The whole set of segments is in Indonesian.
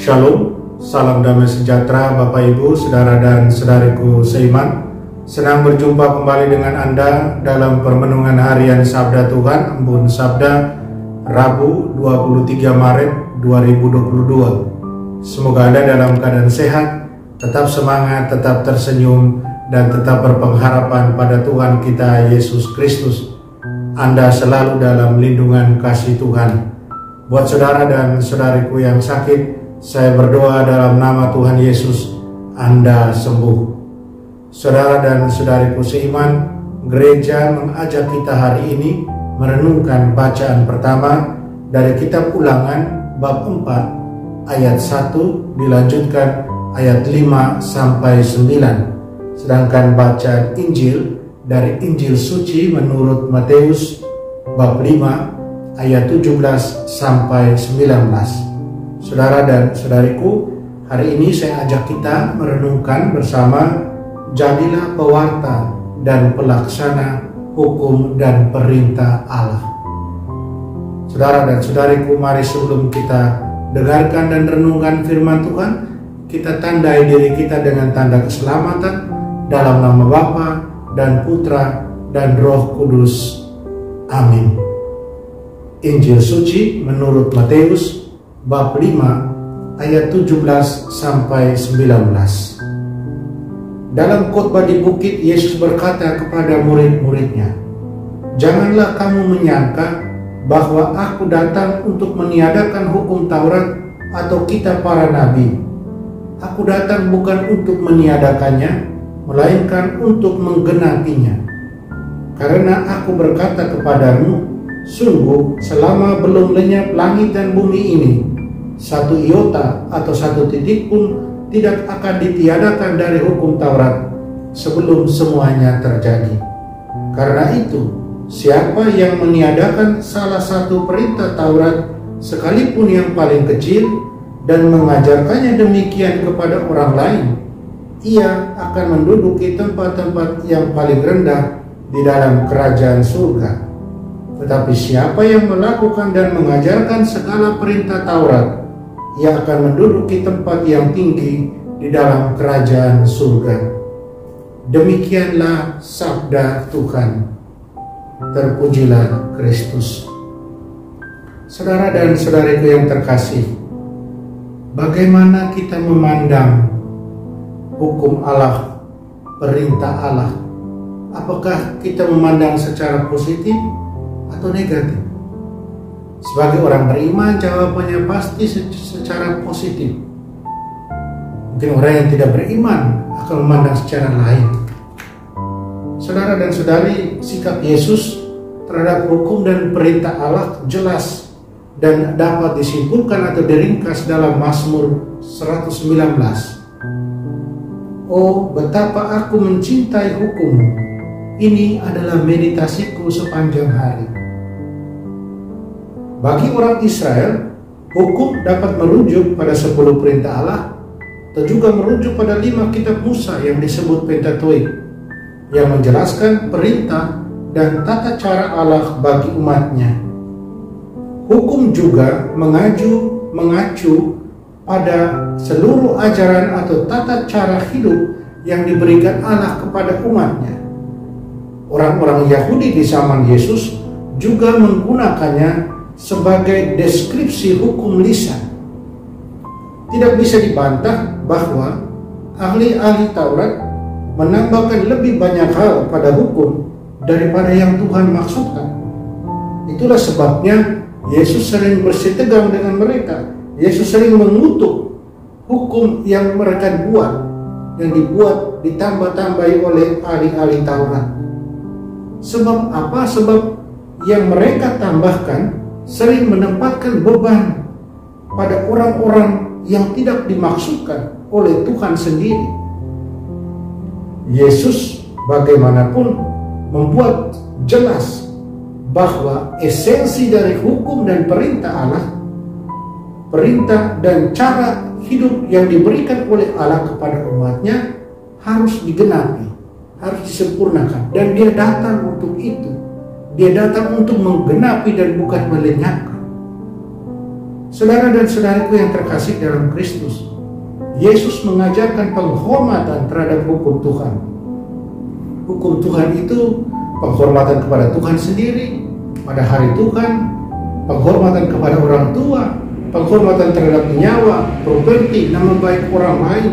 Shalom, salam damai sejahtera Bapak Ibu, Saudara dan Saudariku seiman. Senang berjumpa kembali dengan Anda dalam permenungan harian Sabda Tuhan, Embun Sabda, Rabu 23 Maret 2022. Semoga Anda dalam keadaan sehat, tetap semangat, tetap tersenyum, dan tetap berpengharapan pada Tuhan kita Yesus Kristus. Anda selalu dalam lindungan kasih Tuhan. Buat saudara dan saudariku yang sakit, saya berdoa dalam nama Tuhan Yesus, Anda sembuh. Saudara dan saudariku seiman, gereja mengajak kita hari ini merenungkan bacaan pertama dari kitab Ulangan bab 4 ayat 1 dilanjutkan ayat 5 sampai 9. Sedangkan bacaan Injil dari Injil suci menurut Matius bab 5 ayat 17 sampai 19. Saudara dan saudariku, hari ini saya ajak kita merenungkan bersama jadilah pewarta dan pelaksana hukum dan perintah Allah. Saudara dan saudariku, mari sebelum kita dengarkan dan renungkan firman Tuhan, kita tandai diri kita dengan tanda keselamatan dalam nama Bapa dan Putra dan Roh Kudus. Amin. Injil suci menurut Matius bab 5 ayat 17 sampai 19. Dalam khotbah di bukit, Yesus berkata kepada murid-muridnya, "Janganlah kamu menyangka bahwa aku datang untuk meniadakan hukum Taurat atau kitab para nabi. Aku datang bukan untuk meniadakannya, melainkan untuk menggenapinya. Karena aku berkata kepadamu, sungguh selama belum lenyap langit dan bumi ini, satu iota atau satu titik pun tidak akan ditiadakan dari hukum Taurat sebelum semuanya terjadi. Karena itu, siapa yang meniadakan salah satu perintah Taurat, sekalipun yang paling kecil, dan mengajarkannya demikian kepada orang lain, ia akan menduduki tempat-tempat yang paling rendah di dalam kerajaan surga. Tetapi siapa yang melakukan dan mengajarkan segala perintah Taurat, ia akan menduduki tempat yang tinggi di dalam kerajaan surga." Demikianlah sabda Tuhan. Terpujilah Kristus. Saudara dan saudariku yang terkasih, bagaimana kita memandang hukum Allah, perintah Allah? Apakah kita memandang secara positif atau negatif? Sebagai orang beriman, jawabannya pasti secara positif. Mungkin orang yang tidak beriman akan memandang secara lain. Saudara dan saudari, sikap Yesus terhadap hukum dan perintah Allah jelas dan dapat disimpulkan atau diringkas dalam Mazmur 119. "Oh, betapa aku mencintai hukum-Mu. Ini adalah meditasiku sepanjang hari." Bagi orang Israel, hukum dapat merujuk pada 10 perintah Allah atau juga merujuk pada 5 kitab Musa yang disebut Pentateuch, yang menjelaskan perintah dan tata cara Allah bagi umatnya. Hukum juga mengacu pada seluruh ajaran atau tata cara hidup yang diberikan Allah kepada umatnya. Orang-orang Yahudi di zaman Yesus juga menggunakannya sebagai deskripsi hukum lisan. Tidak bisa dibantah bahwa ahli-ahli Taurat menambahkan lebih banyak hal pada hukum daripada yang Tuhan maksudkan. Itulah sebabnya Yesus sering bersitegang dengan mereka. Yesus sering mengutuk hukum yang mereka buat, yang dibuat ditambah-tambahi oleh ahli-ahli Taurat. Sebab apa? Sebab yang mereka tambahkan sering menempatkan beban pada orang-orang yang tidak dimaksudkan oleh Tuhan sendiri. Yesus bagaimanapun membuat jelas bahwa esensi dari hukum dan perintah Allah, perintah dan cara hidup yang diberikan oleh Allah kepada umatnya harus digenapi, harus disempurnakan. Dan Dia datang untuk itu. Dia datang untuk menggenapi dan bukan melenyapkan. Saudara dan saudariku yang terkasih dalam Kristus, Yesus mengajarkan penghormatan terhadap hukum Tuhan. Hukum Tuhan itu penghormatan kepada Tuhan sendiri, pada hari Tuhan, penghormatan kepada orang tua, penghormatan terhadap nyawa, properti, nama baik orang lain,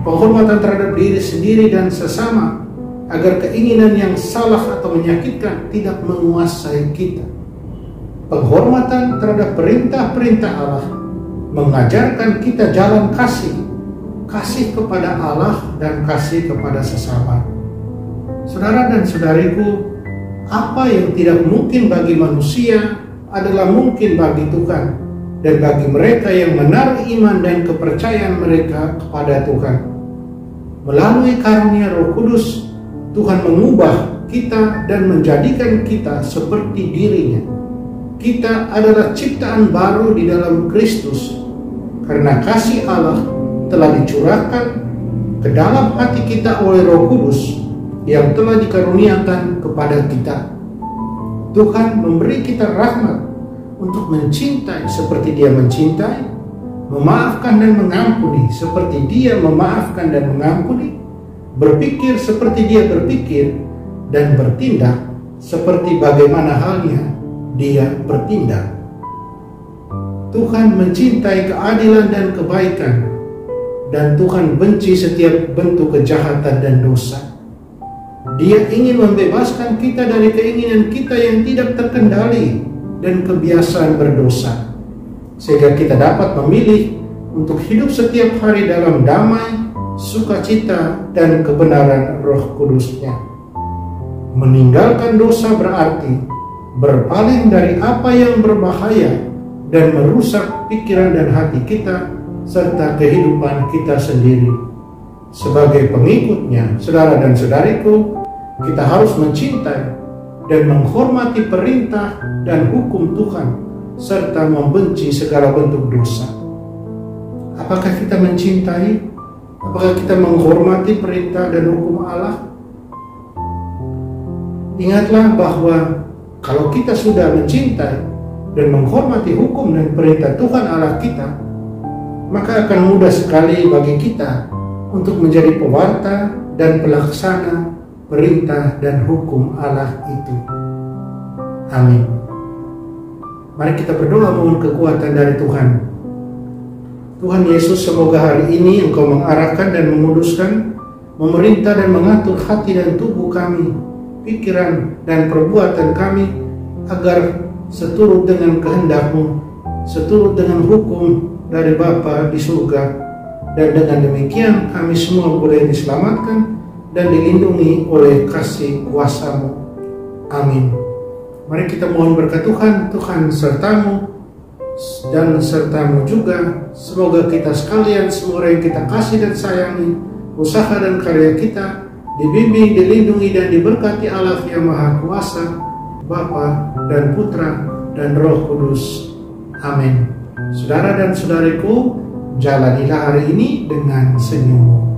penghormatan terhadap diri sendiri dan sesama, agar keinginan yang salah atau menyakitkan tidak menguasai kita. Penghormatan terhadap perintah-perintah Allah mengajarkan kita jalan kasih, kasih kepada Allah dan kasih kepada sesama. Saudara dan saudariku, apa yang tidak mungkin bagi manusia adalah mungkin bagi Tuhan, dan bagi mereka yang menaruh iman dan kepercayaan mereka kepada Tuhan. Melalui karunia Roh Kudus, Tuhan mengubah kita dan menjadikan kita seperti dirinya. Kita adalah ciptaan baru di dalam Kristus, karena kasih Allah telah dicurahkan ke dalam hati kita oleh Roh Kudus yang telah dikaruniakan kepada kita. Tuhan memberi kita rahmat untuk mencintai seperti Dia mencintai, memaafkan dan mengampuni seperti Dia memaafkan dan mengampuni, berpikir seperti Dia berpikir, dan bertindak seperti bagaimana halnya Dia bertindak. Tuhan mencintai keadilan dan kebaikan, dan Tuhan benci setiap bentuk kejahatan dan dosa. Dia ingin membebaskan kita dari keinginan kita yang tidak terkendali dan kebiasaan berdosa, sehingga kita dapat memilih untuk hidup setiap hari dalam damai, sukacita, dan kebenaran Roh Kudus-Nya. Meninggalkan dosa berarti berpaling dari apa yang berbahaya dan merusak pikiran dan hati kita serta kehidupan kita sendiri. Sebagai pengikutnya, saudara dan saudariku, kita harus mencintai dan menghormati perintah dan hukum Tuhan serta membenci segala bentuk dosa. Apakah kita mencintai? Apakah kita menghormati perintah dan hukum Allah? Ingatlah bahwa kalau kita sudah mencintai dan menghormati hukum dan perintah Tuhan Allah kita, maka akan mudah sekali bagi kita untuk menjadi pewarta dan pelaksana perintah dan hukum Allah itu. Amin. Mari kita berdoa mohon kekuatan dari Tuhan. Tuhan Yesus, semoga hari ini Engkau mengarahkan dan menguduskan, memerintah dan mengatur hati dan tubuh kami, pikiran dan perbuatan kami, agar seturut dengan kehendak-Mu, seturut dengan hukum dari Bapa di surga, dan dengan demikian kami semua boleh diselamatkan dan dilindungi oleh kasih kuasa-Mu. Amin. Mari kita mohon berkat Tuhan. Tuhan serta-Mu dan serta-Mu juga. Semoga kita sekalian, semua orang yang kita kasih dan sayangi, usaha dan karya kita dibimbing, dilindungi, dan diberkati Allah yang Maha Kuasa, Bapa dan Putra dan Roh Kudus. Amin. Saudara dan saudariku, jalanilah hari ini dengan senyum.